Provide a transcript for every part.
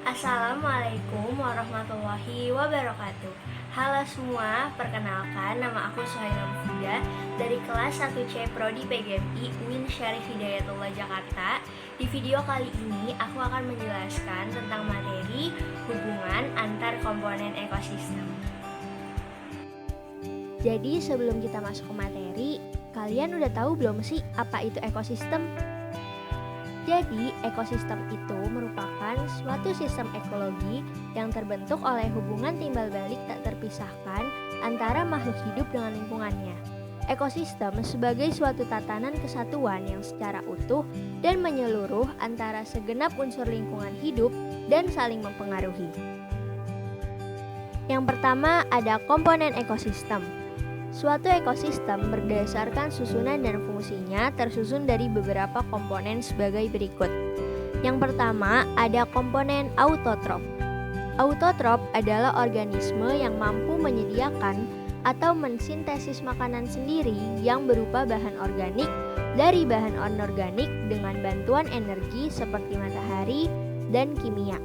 Assalamualaikum warahmatullahi wabarakatuh. Halo semua, perkenalkan nama aku Suhaila Mufidah dari kelas 1C Prodi PGMI UIN Syarif Hidayatullah Jakarta. Di video kali ini aku akan menjelaskan tentang materi hubungan antar komponen ekosistem. Jadi sebelum kita masuk ke materi, kalian udah tahu belum sih apa itu ekosistem? Jadi, ekosistem itu merupakan suatu sistem ekologi yang terbentuk oleh hubungan timbal balik tak terpisahkan antara makhluk hidup dengan lingkungannya. Ekosistem sebagai suatu tatanan kesatuan yang secara utuh dan menyeluruh antara segenap unsur lingkungan hidup dan saling mempengaruhi. Yang pertama ada komponen ekosistem. Suatu ekosistem berdasarkan susunan dan fungsinya tersusun dari beberapa komponen sebagai berikut. Yang pertama, ada komponen autotrof. Autotrof adalah organisme yang mampu menyediakan atau mensintesis makanan sendiri yang berupa bahan organik dari bahan anorganik dengan bantuan energi seperti matahari dan kimia.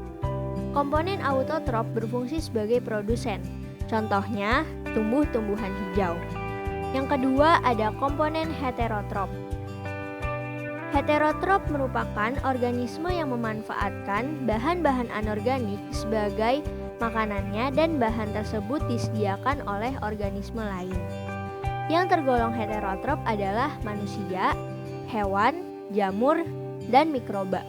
Komponen autotrof berfungsi sebagai produsen. Contohnya, tumbuh-tumbuhan hijau. Yang kedua ada komponen heterotrof. Heterotrof merupakan organisme yang memanfaatkan bahan-bahan anorganik sebagai makanannya dan bahan tersebut disediakan oleh organisme lain. Yang tergolong heterotrof adalah manusia, hewan, jamur, dan mikroba.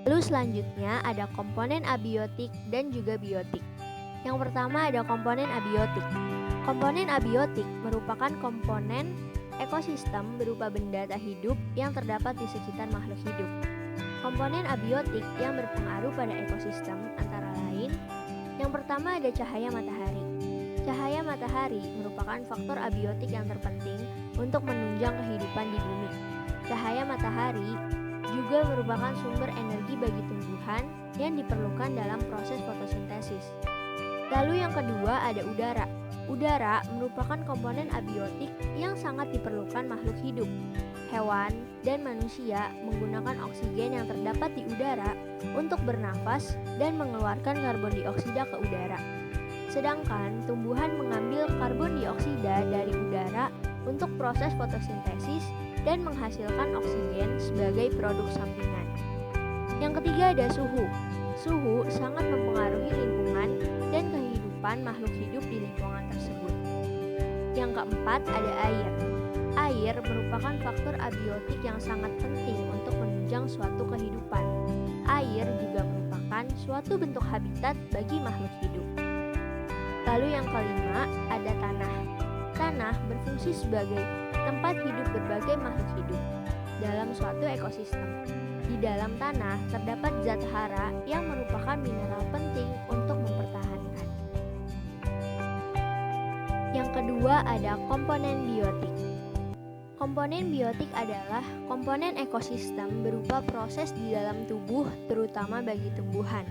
Lalu selanjutnya ada komponen abiotik dan juga biotik. Yang pertama ada komponen abiotik. Komponen abiotik merupakan komponen ekosistem berupa benda tak hidup yang terdapat di sekitar makhluk hidup. Komponen abiotik yang berpengaruh pada ekosistem antara lain, yang pertama ada cahaya matahari. Cahaya matahari merupakan faktor abiotik yang terpenting untuk menunjang kehidupan di bumi. Cahaya matahari juga merupakan sumber energi bagi tumbuhan yang diperlukan dalam proses fotosintesis. Lalu yang kedua ada udara. Udara merupakan komponen abiotik yang sangat diperlukan makhluk hidup. Hewan dan manusia menggunakan oksigen yang terdapat di udara untuk bernafas dan mengeluarkan karbon dioksida ke udara. Sedangkan tumbuhan mengambil karbon dioksida dari udara untuk proses fotosintesis dan menghasilkan oksigen sebagai produk sampingan. Yang ketiga ada suhu. Suhu sangat mempengaruhi lingkungan dan kehidupan makhluk hidup di lingkungan tersebut. Yang keempat ada air. Air merupakan faktor abiotik yang sangat penting untuk menunjang suatu kehidupan. Air juga merupakan suatu bentuk habitat bagi makhluk hidup. Lalu yang kelima ada tanah. Tanah berfungsi sebagai tempat hidup berbagai makhluk hidup dalam suatu ekosistem. Di dalam tanah terdapat zat hara yang merupakan mineral penting untuk mempertahankan. Yang kedua ada komponen biotik. Komponen biotik adalah komponen ekosistem berupa proses di dalam tubuh terutama bagi tumbuhan.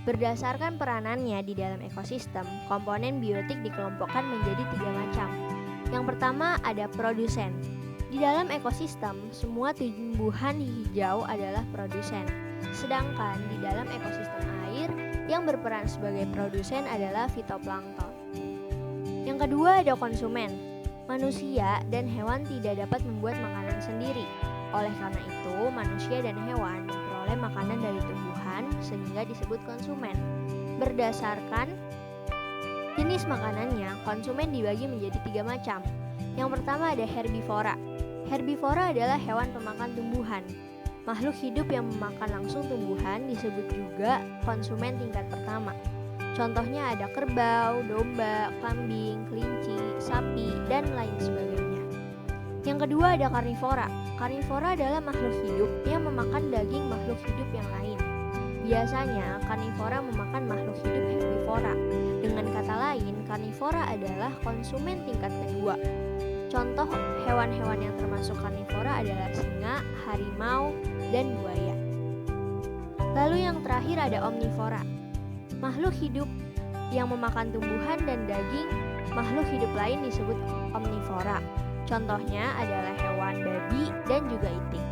Berdasarkan peranannya di dalam ekosistem, komponen biotik dikelompokkan menjadi 3 macam. Yang pertama ada produsen. Di dalam ekosistem, semua tumbuhan hijau adalah produsen. Sedangkan di dalam ekosistem air, yang berperan sebagai produsen adalah fitoplankton. Yang kedua ada konsumen. Manusia dan hewan tidak dapat membuat makanan sendiri. Oleh karena itu, manusia dan hewan memperoleh makanan dari tumbuhan sehingga disebut konsumen. Berdasarkan jenis makanannya, konsumen dibagi menjadi 3 macam. Yang pertama ada herbivora. Herbivora adalah hewan pemakan tumbuhan. Makhluk hidup yang memakan langsung tumbuhan disebut juga konsumen tingkat pertama. Contohnya ada kerbau, domba, kambing, kelinci, sapi, dan lain sebagainya. Yang kedua ada karnivora. Karnivora adalah makhluk hidup yang memakan daging makhluk hidup yang lain. Biasanya karnivora memakan makhluk hidup herbivora. Dengan kata lain, karnivora adalah konsumen tingkat kedua. Contoh hewan-hewan yang termasuk karnivora adalah singa, harimau, dan buaya. Lalu yang terakhir ada omnivora. Makhluk hidup yang memakan tumbuhan dan daging makhluk hidup lain disebut omnivora. Contohnya adalah hewan babi dan juga itik.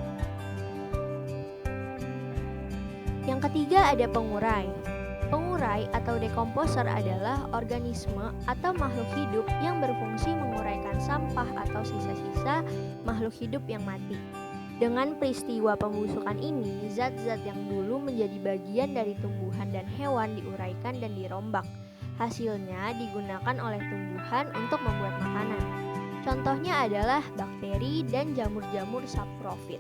Yang Yang ketiga ada pengurai. Pengurai atau dekomposer adalah organisme atau makhluk hidup yang berfungsi menguraikan sampah atau sisa-sisa makhluk hidup yang mati. Dengan peristiwa pembusukan ini, zat-zat yang dulu menjadi bagian dari tumbuhan dan hewan diuraikan dan dirombak. Hasilnya digunakan oleh tumbuhan untuk membuat makanan. Contohnya adalah bakteri dan jamur-jamur saprofit.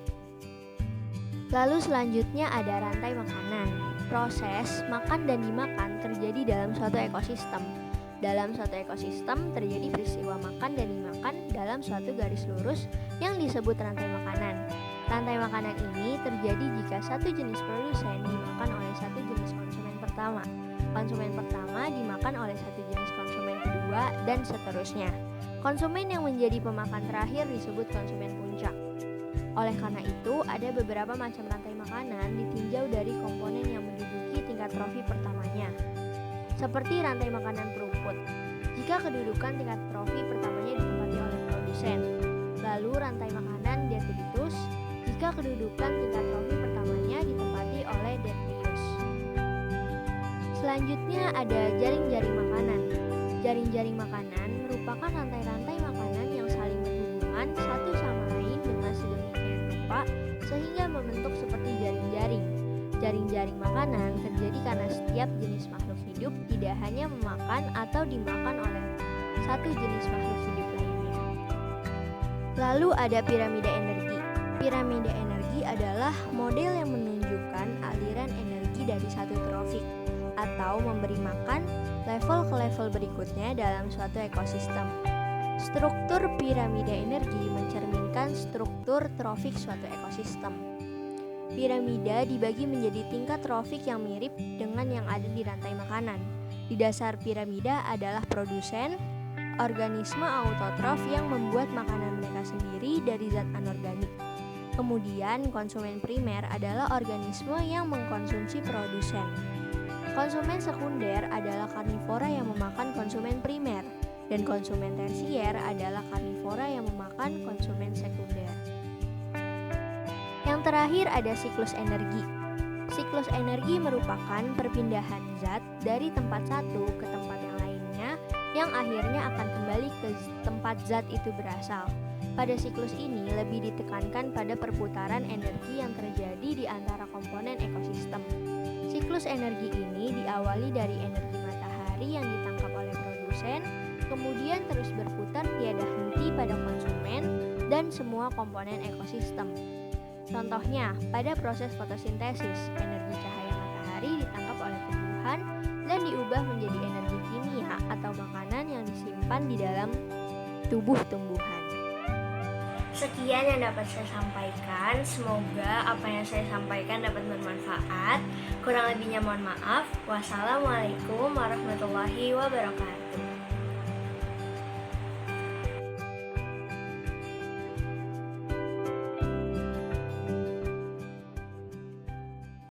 Lalu selanjutnya ada rantai makanan. Proses makan dan dimakan terjadi dalam suatu ekosistem. Dalam suatu ekosistem terjadi peristiwa makan dan dimakan dalam suatu garis lurus yang disebut rantai makanan. Rantai makanan ini terjadi jika satu jenis produsen dimakan oleh satu jenis konsumen pertama. Konsumen pertama dimakan oleh satu jenis konsumen kedua dan seterusnya. Konsumen yang menjadi pemakan terakhir disebut konsumen puncak. Oleh karena itu, ada beberapa macam rantai makanan ditinjau dari komponen yang menduduki tingkat trofi pertamanya. Seperti rantai makanan peruput, jika kedudukan tingkat trofi pertamanya ditempati oleh produsen. Lalu rantai makanan detritus, jika kedudukan tingkat trofi pertamanya ditempati oleh detritus. Selanjutnya ada jaring-jaring makanan. Jaring-jaring makanan merupakan rantai-rantai makanan yang saling berhubungan satu sama lain dengan sedemikian rupa sehingga membentuk seperti jaring-jaring. Jaring-jaring makanan terjadi karena setiap jenis makhluk hidup tidak hanya memakan atau dimakan oleh satu jenis makhluk hidup lainnya. Lalu ada piramida energi. Piramida energi adalah model yang menunjukkan aliran energi dari satu trofik atau memberi makan level ke level berikutnya dalam suatu ekosistem. Struktur piramida energi mencerminkan struktur trofik suatu ekosistem. Piramida dibagi menjadi tingkat trofik yang mirip dengan yang ada di rantai makanan. Di dasar piramida adalah produsen, organisme autotrof yang membuat makanan mereka sendiri dari zat anorganik. Kemudian konsumen primer adalah organisme yang mengkonsumsi produsen. Konsumen sekunder adalah karnivora yang memakan konsumen primer, dan konsumen tersier adalah karnivora yang memakan konsumen sekunder. Yang terakhir ada siklus energi. Siklus energi merupakan perpindahan zat dari tempat satu ke tempat yang lainnya yang akhirnya akan kembali ke tempat zat itu berasal. Pada siklus ini lebih ditekankan pada perputaran energi yang terjadi di antara komponen ekosistem. Siklus energi ini diawali dari energi matahari yang ditangkap oleh produsen, kemudian terus berputar tiada henti pada konsumen dan semua komponen ekosistem. Contohnya, pada proses fotosintesis, energi cahaya matahari ditangkap oleh tumbuhan dan diubah menjadi energi kimia atau makanan yang disimpan di dalam tubuh tumbuhan. Sekian yang dapat saya sampaikan. Semoga apa yang saya sampaikan dapat bermanfaat. Kurang lebihnya mohon maaf. Wassalamualaikum warahmatullahi wabarakatuh.